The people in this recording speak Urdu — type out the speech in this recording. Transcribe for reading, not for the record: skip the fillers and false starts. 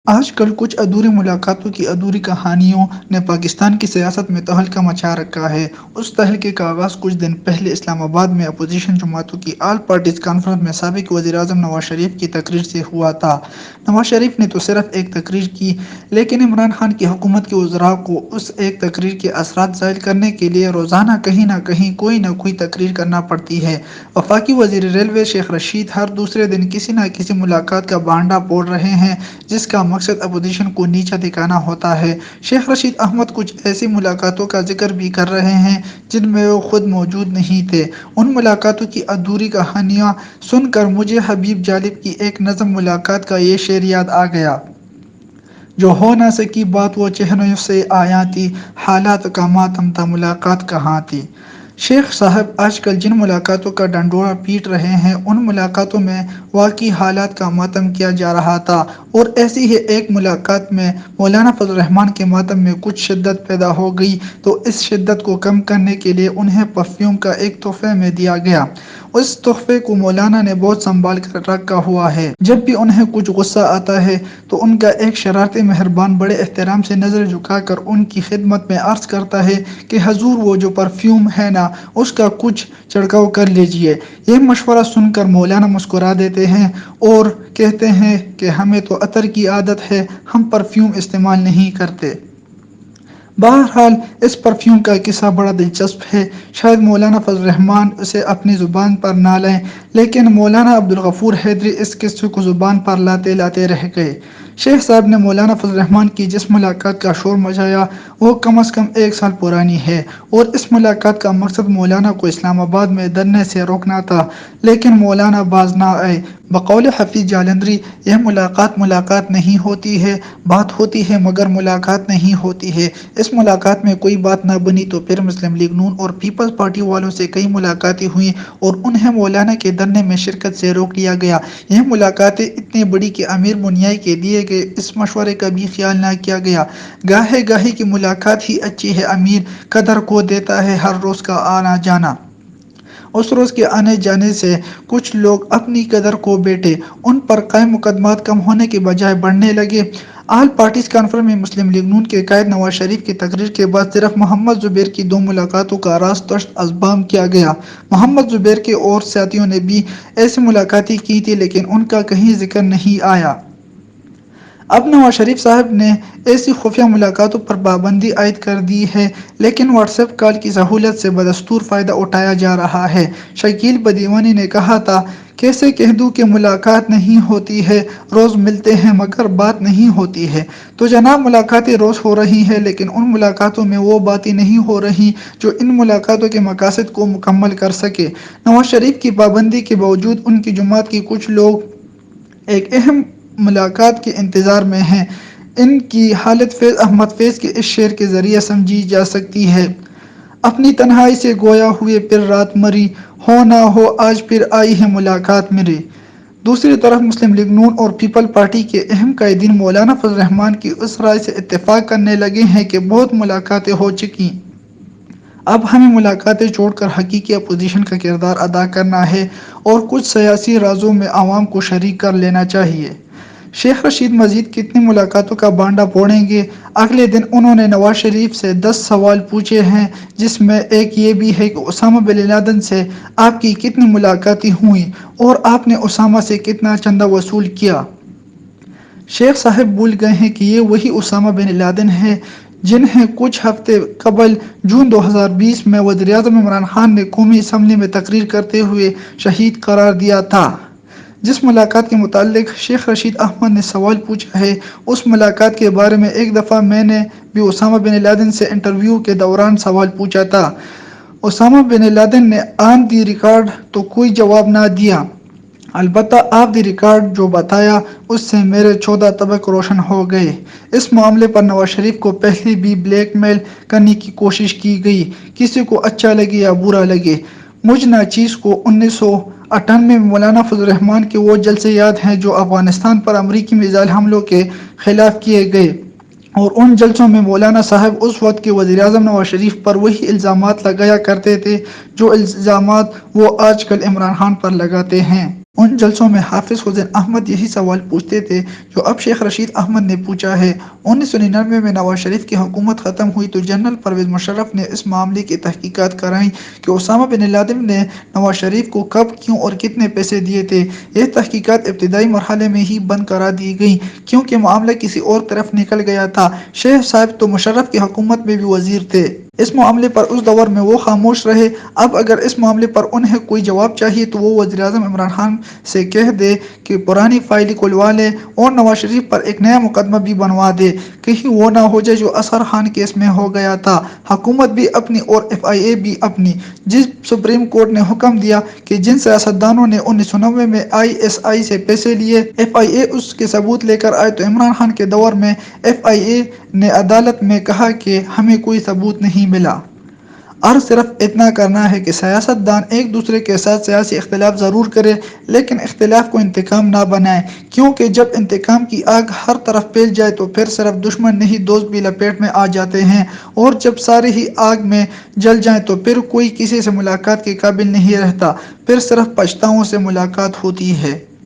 آج کل کچھ ادھوری ملاقاتوں کی ادھوری کہانیوں نے پاکستان کی سیاست میں تہلکہ مچا رکھا ہے۔ اس تہلکے کا آغاز کچھ دن پہلے اسلام آباد میں اپوزیشن جماعتوں کی آل پارٹیز کانفرنس میں سابق وزیر اعظم نواز شریف کی تقریر سے ہوا تھا۔ نواز شریف نے تو صرف ایک تقریر کی، لیکن عمران خان کی حکومت کے وزراء کو اس ایک تقریر کے اثرات ظاہر کرنے کے لیے روزانہ کہیں نہ کہیں کوئی نہ کوئی تقریر کرنا پڑتی ہے۔ وفاقی وزیر ریلوے شیخ رشید ہر دوسرے دن کسی نہ کسی ملاقات کا بانڈا پھوڑ رہے ہیں، جس کا مقصد اپوزیشن کو نیچا دکھانا ہوتا ہے۔ شیخ رشید احمد کچھ ایسی ملاقاتوں کا ذکر بھی کر رہے ہیں جن میں وہ خود موجود نہیں تھے۔ ان ملاقاتوں کی ادھوری کہانیاں سن کر مجھے حبیب جالب کی ایک نظم ملاقات کا یہ شعر یاد آ گیا: جو ہو نہ سکی بات وہ چہروں سے آیا تھی، حالات کا ماتم تھا ملاقات کہاں تھی۔ شیخ صاحب آج کل جن ملاقاتوں کا ڈنڈورا پیٹ رہے ہیں، ان ملاقاتوں میں واقعی حالات کا ماتم کیا جا رہا تھا، اور ایسی ہی ایک ملاقات میں مولانا فضل الرحمن کے ماتم میں کچھ شدت پیدا ہو گئی، تو اس شدت کو کم کرنے کے لیے انہیں پرفیوم کا ایک تحفے میں دیا گیا۔ اس تحفے کو مولانا نے بہت سنبھال کر رکھا ہوا ہے۔ جب بھی انہیں کچھ غصہ آتا ہے تو ان کا ایک شرارتی مہربان بڑے احترام سے نظر جھکا کر ان کی خدمت میں عرض کرتا ہے کہ حضور وہ جو پرفیوم ہے نا، اس کا کچھ چھڑکاؤ کر لیجئے۔ یہ مشورہ سن کر مولانا مسکرا دیتے ہیں اور کہتے ہیں کہ ہمیں تو عطر کی عادت ہے، ہم پرفیوم استعمال نہیں کرتے۔ بہرحال اس پرفیوم کا قصہ بڑا دلچسپ ہے۔ شاید مولانا فضل الرحمن اسے اپنی زبان پر نہ لائیں، لیکن مولانا عبدالغفور حیدری اس قصے کو زبان پر لاتے لاتے رہ گئے۔ شیخ صاحب نے مولانا فضل الرحمن کی جس ملاقات کا شور مچایا وہ کم از کم 1 سال پرانی ہے، اور اس ملاقات کا مقصد مولانا کو اسلام آباد میں دھرنے سے روکنا تھا، لیکن مولانا باز نہ آئے۔ بقول حفیظ جالندھری، یہ ملاقات نہیں ہوتی ہے، بات ہوتی ہے مگر ملاقات نہیں ہوتی ہے۔ اس ملاقات میں کوئی بات نہ بنی تو پھر مسلم لیگ نون اور پیپلز پارٹی والوں سے کئی ملاقاتیں ہوئیں اور انہیں مولانا کے دھرنے میں شرکت سے روک لیا گیا۔ یہ ملاقاتیں اتنی بڑی کہ امیر بنیائی کے دیے گئے اس مشورے کا بھی خیال نہ کیا گیا۔ گاہے گاہے کی ملاقات ہی اچھی ہے، امیر قدر کو دیتا ہے ہر روز کا آنا جانا۔ اس روز کے آنے جانے سے کچھ لوگ اپنی قدر کھو بیٹھے، ان پر قائم مقدمات کم ہونے کے بجائے بڑھنے لگے۔ آل پارٹیز کانفرنس میں مسلم لیگ نون کے قائد نواز شریف کی تقریر کے بعد صرف محمد زبیر کی 2 ملاقاتوں کا راز داشت البام کیا گیا۔ محمد زبیر کے اور ساتھیوں نے بھی ایسی ملاقاتیں کی تھیں، لیکن ان کا کہیں ذکر نہیں آیا۔ اب نواز شریف صاحب نے ایسی خفیہ ملاقاتوں پر پابندی عائد کر دی ہے، لیکن واٹس ایپ کال کی سہولت سے بدستور فائدہ اٹھایا جا رہا ہے۔ شکیل بدیوانی نے کہا تھا: کیسے کہہ دوں کہ ملاقات نہیں ہوتی ہے، روز ملتے ہیں مگر بات نہیں ہوتی ہے۔ تو جناب ملاقاتیں روز ہو رہی ہیں، لیکن ان ملاقاتوں میں وہ باتیں نہیں ہو رہی جو ان ملاقاتوں کے مقاصد کو مکمل کر سکے۔ نواز شریف کی پابندی کے باوجود ان کی جماعت کے کچھ لوگ ایک اہم ملاقات کے انتظار میں ہیں۔ ان کی حالت فیض احمد فیض کے اس شعر کے ذریعے سمجھی جا سکتی ہے: اپنی تنہائی سے گویا ہوئے پھر رات مری، ہو نہ ہو آج پھر آئی ہے ملاقات میری۔ دوسری طرف مسلم لیگ نون اور پیپل پارٹی کے اہم قائدین مولانا فضل الرحمن کی اس رائے سے اتفاق کرنے لگے ہیں کہ بہت ملاقاتیں ہو چکیں، اب ہمیں ملاقاتیں چھوڑ کر حقیقی اپوزیشن کا کردار ادا کرنا ہے اور کچھ سیاسی رازوں میں عوام کو شریک کر لینا چاہیے۔ شیخ رشید مزید کتنی ملاقاتوں کا بانڈا پھوڑیں گے؟ اگلے دن انہوں نے نواز شریف سے 10 سوال پوچھے ہیں، جس میں ایک یہ بھی ہے کہ اسامہ بن لادن سے آپ کی کتنی ملاقاتیں ہوئیں اور آپ نے اسامہ سے کتنا چندہ وصول کیا؟ شیخ صاحب بھول گئے ہیں کہ یہ وہی اسامہ بن لادن ہیں جنہیں کچھ ہفتے قبل جون 2020 میں وزیر اعظم عمران خان نے قومی اسمبلی میں تقریر کرتے ہوئے شہید قرار دیا تھا۔ جس ملاقات کے متعلق شیخ رشید احمد نے سوال پوچھا ہے، اس ملاقات کے بارے میں ایک دفعہ میں نے بھی اسامہ بن لادن سے انٹرویو کے دوران سوال پوچھا تھا۔ اسامہ بن لادن نے آن دی ریکارڈ تو کوئی جواب نہ دیا، البتہ آف دی ریکارڈ جو بتایا اس سے میرے 14 طبق روشن ہو گئے۔ اس معاملے پر نواز شریف کو پہلے بھی بلیک میل کرنے کی کوشش کی گئی، کسی کو اچھا لگے یا برا لگے۔ مجھ ناچیز کو 1998 میں مولانا فضل الرحمن کے وہ جلسے یاد ہیں جو افغانستان پر امریکی میزائل حملوں کے خلاف کیے گئے، اور ان جلسوں میں مولانا صاحب اس وقت کے وزیر اعظم نواز شریف پر وہی الزامات لگایا کرتے تھے جو الزامات وہ آج کل عمران خان پر لگاتے ہیں۔ ان جلسوں میں حافظ حسین احمد یہی سوال پوچھتے تھے جو اب شیخ رشید احمد نے پوچھا ہے۔ 1999 میں نواز شریف کی حکومت ختم ہوئی تو جنرل پرویز مشرف نے اس معاملے کی تحقیقات کرائیں کہ اسامہ بن لادن نے نواز شریف کو کب، کیوں اور کتنے پیسے دیے تھے۔ یہ تحقیقات ابتدائی مرحلے میں ہی بند کرا دی گئیں کیونکہ معاملہ کسی اور طرف نکل گیا تھا۔ شیخ صاحب تو مشرف کی حکومت میں بھی وزیر تھے۔ اس معاملے پر اس دور میں وہ خاموش رہے۔ اب اگر اس معاملے پر انہیں کوئی جواب چاہیے تو وہ وزیراعظم عمران خان سے کہہ دے کہ پرانی فائل کھلوا لے اور نواز شریف پر ایک نیا مقدمہ بھی بنوا دے، کہیں وہ نہ ہو جائے جو اظہر خان کیس میں ہو گیا تھا۔ حکومت بھی اپنی اور FIA بھی اپنی۔ جب سپریم کورٹ نے حکم دیا کہ جن سیاستدانوں نے 1990 میں ISI سے پیسے لیے، FIA اس کے ثبوت لے کر آئے تو عمران خان کے دور میں FIA نے عدالت میں کہا کہ ہمیں کوئی ثبوت نہیں ملا۔ عرض صرف اتنا کرنا ہے کہ سیاست دان ایک دوسرے کے ساتھ سیاسی اختلاف ضرور کرے لیکن اختلاف کو انتقام نہ بنائے، کیونکہ جب انتقام کی آگ ہر طرف پھیل جائے تو پھر صرف دشمن نہیں دوست بھی لپیٹ میں آ جاتے ہیں، اور جب سارے ہی آگ میں جل جائیں تو پھر کوئی کسی سے ملاقات کے قابل نہیں رہتا، پھر صرف پچھتاؤں سے ملاقات ہوتی ہے۔